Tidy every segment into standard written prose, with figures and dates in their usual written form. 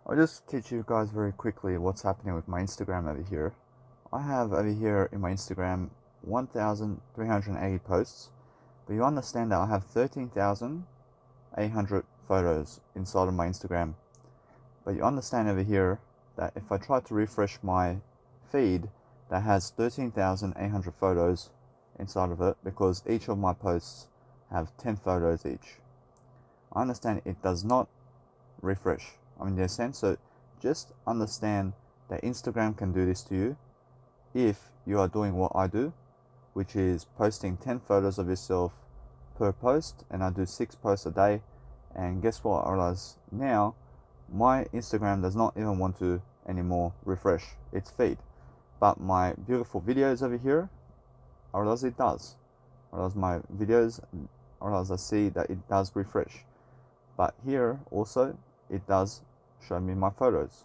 I'll just teach you guys very quickly what's happening with my Instagram over here. I have over here in my Instagram 1,380 posts, but you understand that I have 13,800 photos inside of my Instagram. But you understand over here that if I try to refresh my feed, that has 13,800 photos inside of it, because each of my posts have 10 photos each. I understand it does not refresh. In a sense, so just understand that Instagram can do this to you if you are doing what I do, which is posting 10 photos of yourself per post, and I do 6 posts a day. And guess what? I realize now my Instagram does not even want to anymore refresh its feed, but my beautiful videos over here, I realize it does. I realize my videos, I realize I see that it does refresh, but here also it does show me my photos.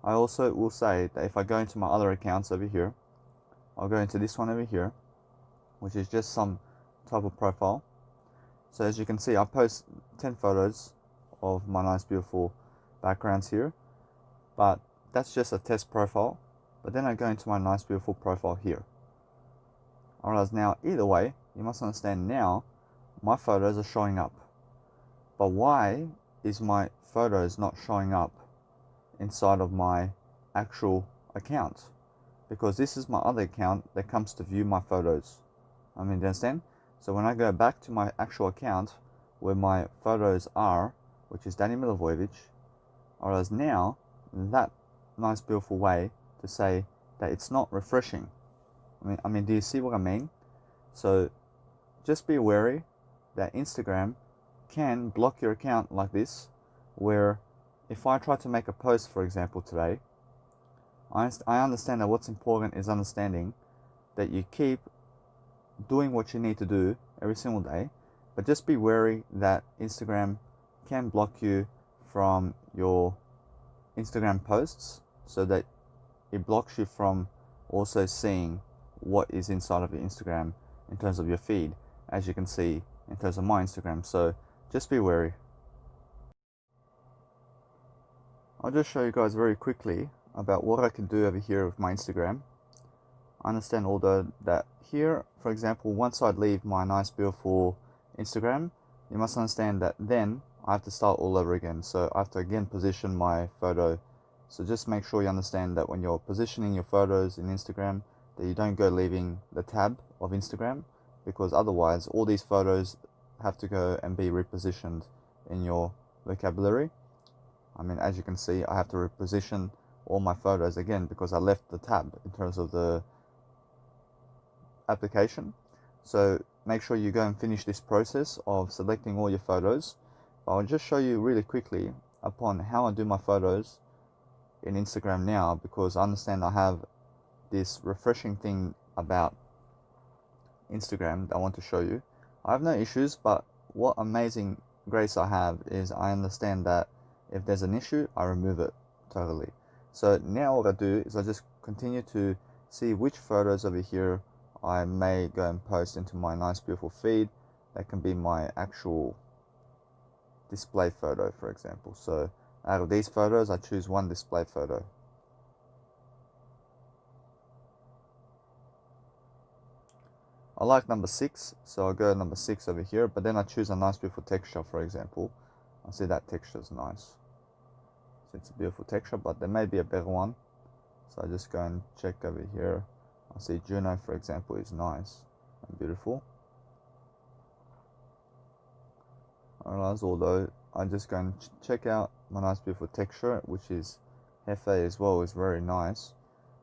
I also will say that if I go into my other accounts over here, I'll go into this one over here, which is just some type of profile. So as you can see, I post 10 photos of my nice beautiful backgrounds here, but that's just a test profile. But then I go into my nice beautiful profile here. I realize now, either way, you must understand now my photos are showing up. But why is my photos not showing up inside of my actual account? Because this is my other account that comes to view my photos. Do you understand? So when I go back to my actual account where my photos are, which is Danny Milivojevic, I realize now that nice beautiful way to say that it's not refreshing. Do you see what I mean? So just be wary that Instagram can block your account like this, where if I try to make a post, for example, today, I understand that what's important is understanding that you keep doing what you need to do every single day, but just be wary that Instagram can block you from your Instagram posts, so that it blocks you from also seeing what is inside of your Instagram in terms of your feed, as you can see in terms of my Instagram. So just be wary. I'll just show you guys very quickly about what I can do over here with my Instagram. I understand although that here, for example, once I leave my nice beautiful Instagram, you must understand that then I have to start all over again. So I have to again position my photo. So just make sure you understand that when you're positioning your photos in Instagram, that you don't go leaving the tab of Instagram, because otherwise all these photos have to go and be repositioned in your vocabulary. As you can see, I have to reposition all my photos again because I left the tab in terms of the application. So make sure you go and finish this process of selecting all your photos. But I'll just show you really quickly upon how I do my photos in Instagram now, because I understand I have this refreshing thing about Instagram that I want to show you. I have no issues, but what amazing grace I have is I understand that if there's an issue, I remove it totally. So now what I do is I just continue to see which photos over here I may go and post into my nice beautiful feed. That can be my actual display photo, for example. So out of these photos, I choose one display photo. I like number 6, so I'll go number 6 over here, but then I choose a nice beautiful texture, for example. I see that texture is nice. So it's a beautiful texture, but there may be a better one. So I just go and check over here. I see Juno, for example, is nice and beautiful. I realize although I just go and check out my nice beautiful texture, which is Hefe as well, is very nice.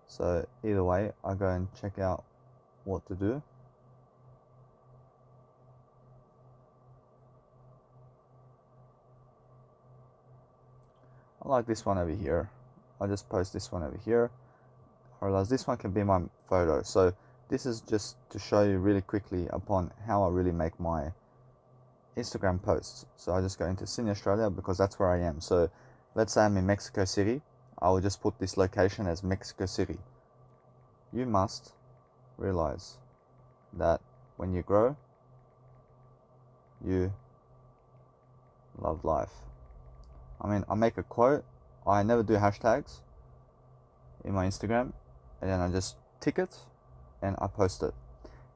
So either way, I go and check out what to do. I like this one over here. I just post this one over here. I realize this one can be my photo. So this is just to show you really quickly upon how I really make my Instagram posts. So I just go into Sydney, Australia, because that's where I am. So let's say I'm in Mexico City. I will just put this location as Mexico City. You must realize that when you grow, you love life. I make a quote I never do hashtags in my Instagram, and then I just tick it and I post it.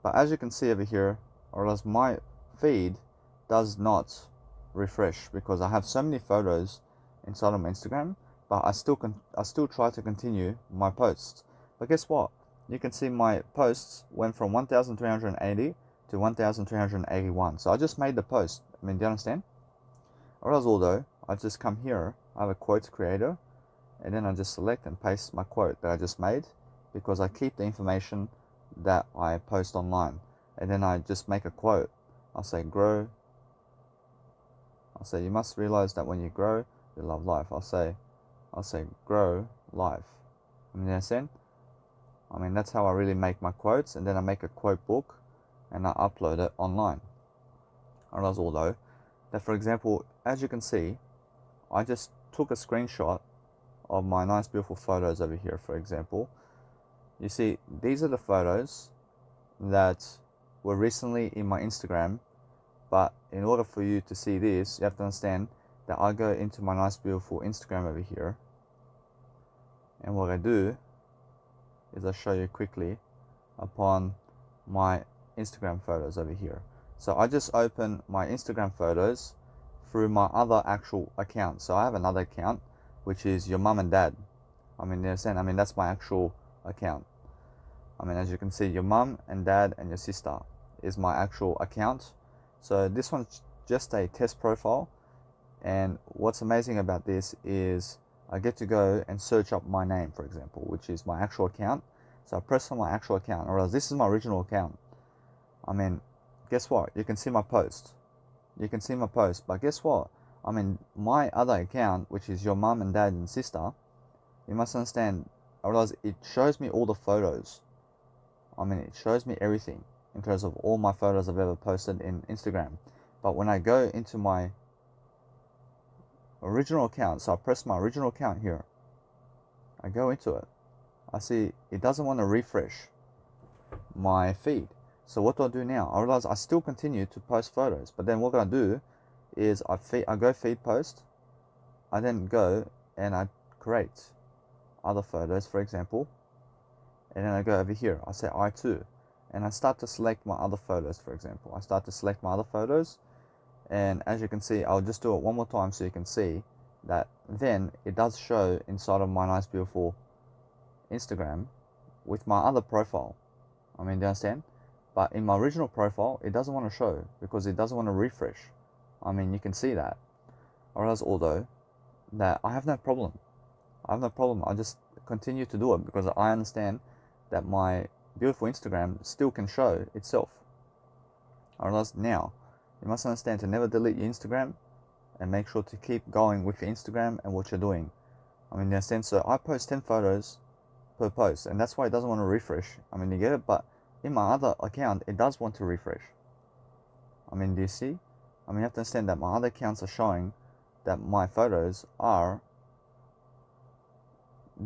But as you can see over here, or else my feed does not refresh because I have so many photos inside of my Instagram, but I still try to continue my posts. But guess what? You can see my posts went from 1,380 to 1,381. So I just made the post. I mean, do you understand? Or else, although I just come here, I have a quote creator, and then I just select and paste my quote that I just made, because I keep the information that I post online. And then I just make a quote. I'll say grow. I'll say you must realize that when you grow, you love life. I'll say grow life. I mean, understand? I mean, that's how I really make my quotes. And then I make a quote book and I upload it online. Or else, although that, for example, as you can see, I just took a screenshot of my nice beautiful photos over here. For example, you see these are the photos that were recently in my Instagram, but in order for you to see this, you have to understand that I go into my nice beautiful Instagram over here, and what I do is I show you quickly upon my Instagram photos over here. So I just open my Instagram photos through my other actual account. So I have another account which is your mum and dad. I mean, you understand? I mean, that's my actual account. I mean, as you can see, your mum and dad and your sister is my actual account. So this one's just a test profile, and what's amazing about this is I get to go and search up my name, for example, which is my actual account. So I press on my actual account, or else this is my original account. I mean, guess what? You can see my post. You can see my post, but guess what? I mean, my other account, which is your mum and dad and sister, you must understand, or else it shows me all the photos. I mean, it shows me everything in terms of all my photos I've ever posted in Instagram. But when I go into my original account, so I press my original account here, I go into it, I see it doesn't want to refresh my feed. So what do I do now? I realize I still continue to post photos, but then what I do is I go feed post, I then go and I create other photos, for example, and then I go over here, I say I2, and I start to select my other photos. For example, I start to select my other photos, and as you can see, I'll just do it one more time so you can see that then it does show inside of my nice beautiful Instagram with my other profile. I mean, do you understand? But in my original profile, it doesn't want to show because it doesn't want to refresh. I mean, you can see that. Or else, although that I have no problem. I just continue to do it because I understand that my beautiful Instagram still can show itself. Or else, now you must understand to never delete your Instagram and make sure to keep going with your Instagram and what you're doing. I mean, in a sense, so I post 10 photos per post, and that's why it doesn't want to refresh. I mean, you get it, but in my other account, it does want to refresh. I mean, do you see? I mean, you have to understand that my other accounts are showing that my photos are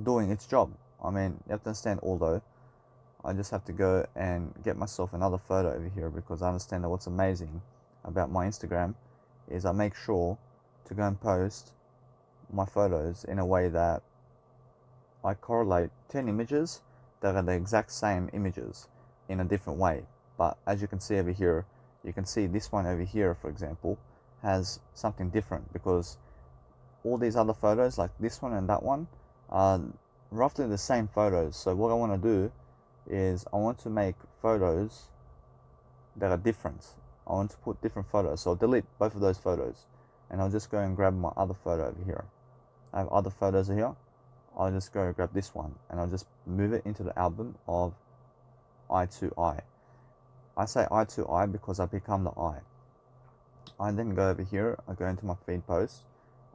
doing its job. I mean, you have to understand, although I just have to go and get myself another photo over here because I understand that what's amazing about my Instagram is I make sure to go and post my photos in a way that I correlate 10 images that are the exact same images in a different way. But as you can see over here, you can see this one over here, for example, has something different because all these other photos, like this one and that one, are roughly the same photos. So what I want to do is I want to make photos that are different. I want to put different photos. So I'll delete both of those photos and I'll just go and grab my other photo over here. I have other photos here. I'll just go grab this one and I'll just move it into the album of I2I. I say I2I because I become the I. I then go over here, I go into my feed post,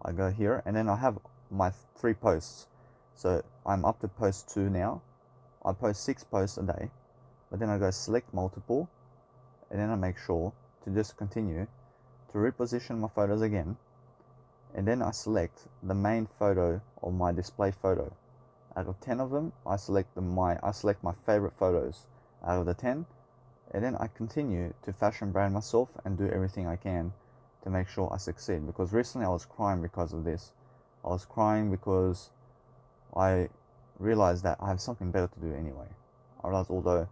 I go here, and then I have my 3 posts. So I'm up to post 2 now. I post 6 posts a day, but then I go select multiple, and then I make sure to just continue to reposition my photos again, and then I select the main photo of my display photo. Out of 10 of them, I select my favorite photos out of the 10, and then I continue to fashion brand myself and do everything I can to make sure I succeed. Because recently I was crying because of this. I was crying because I realized that I have something better to do anyway. I realized, although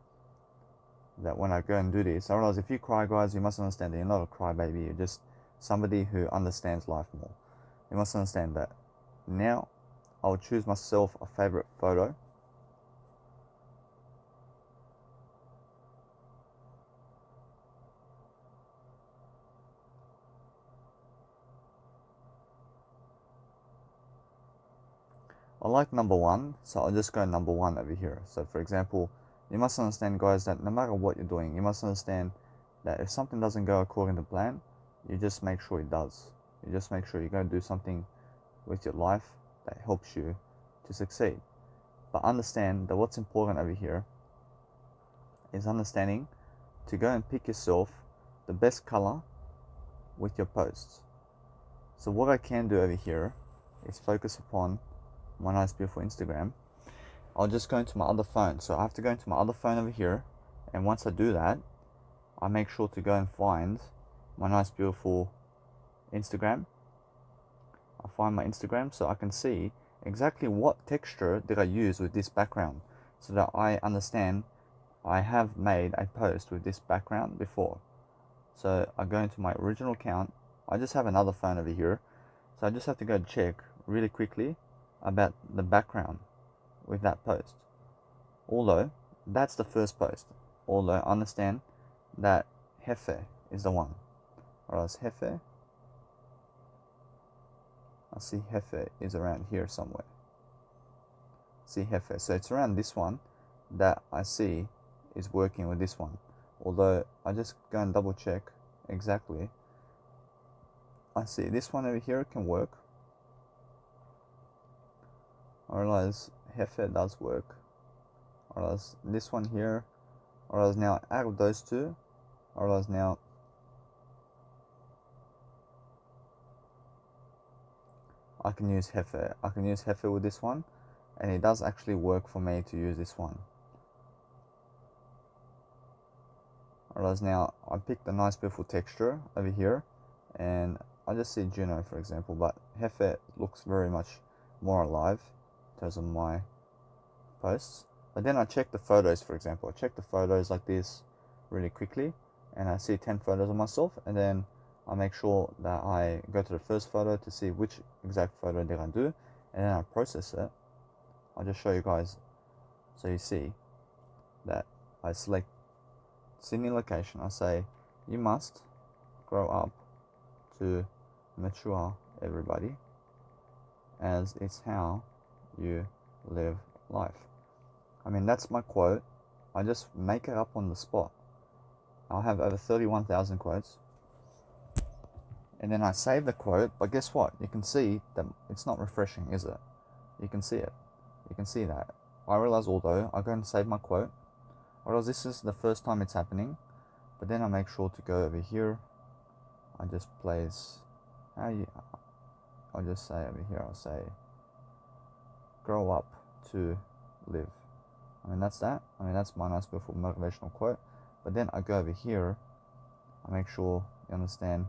that when I go and do this, I realize if you cry, guys, you must understand that you're not a crybaby. You're just somebody who understands life more. You must understand that. Now, I will choose myself a favorite photo. I like number one, so I'll just go number one over here. So for example, you must understand, guys, that no matter what you're doing, you must understand that if something doesn't go according to plan, you just make sure it does. You just make sure you're going to do something with your life that helps you to succeed. But understand that what's important over here is understanding to go and pick yourself the best color with your posts. So what I can do over here is focus upon my nice beautiful Instagram. I'll just go into my other phone. So I have to go into my other phone over here, and once I do that, I make sure to go and find my nice beautiful Instagram. I find my Instagram so I can see exactly what texture did I use with this background, so that I understand I have made a post with this background before. So I go into my original account. I just have another phone over here, so I just have to go check really quickly about the background with that post. Although that's the first post, although understand that Hefe is the one. Or else Hefe, I see Hefe is around here somewhere. See Hefe, so it's around this one that I see is working with this one. Although I just go and double check exactly. I see this one over here can work. I realize Hefe does work. I realize this one here. I realize now out of those two, I realize now I can use Hefe. I can use Hefe with this one, and it does actually work for me to use this one. I realize now I picked a nice beautiful texture over here, and I just see Juno for example, but Hefe looks very much more alive in terms of my posts. But then I check the photos, for example. I check the photos like this really quickly, and I see 10 photos of myself, and then I make sure that I go to the first photo to see which exact photo did I do, and then I process it. I'll just show you guys so you see that I select Sydney location. I say you must grow up to mature, everybody, as it's how you live life. I mean, that's my quote. I just make it up on the spot. I'll have over 31,000 quotes, and then I save the quote. But guess what? You can see that it's not refreshing, is it? You can see it. You can see that. I realize, although I go and save my quote, I realize this is the first time it's happening, but then I make sure to go over here. I just place I'll just say over here, I'll say grow up to live. I mean, that's that. I mean, that's my nice beautiful motivational quote. But then I go over here, I make sure you understand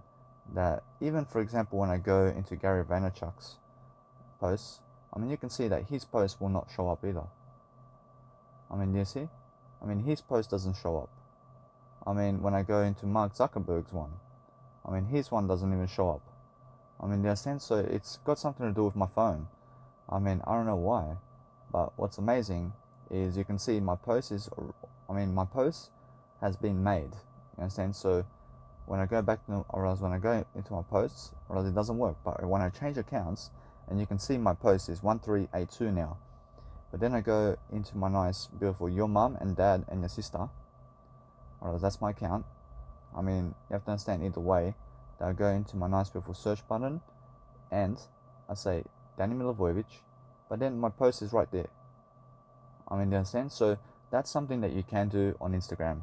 that even, for example, when I go into Gary Vaynerchuk's posts, I mean, you can see that his post will not show up either. I mean, do you see? I mean, his post doesn't show up. I mean, when I go into Mark Zuckerberg's one, I mean, his one doesn't even show up. I mean, do you understand? So it's got something to do with my phone. I mean, I don't know why, but what's amazing is you can see my post my post has been made. You understand? So when I go back to, or else when I go into my posts, or else it doesn't work. But when I change accounts, and you can see my post is 1382 now. But then I go into my nice, beautiful your mum and dad and your sister, or else that's my account. I mean, you have to understand either way that I go into my nice, beautiful search button, and I say Danny Milivojevic, but then my post is right there. I mean, do you understand? So that's something that you can do on Instagram.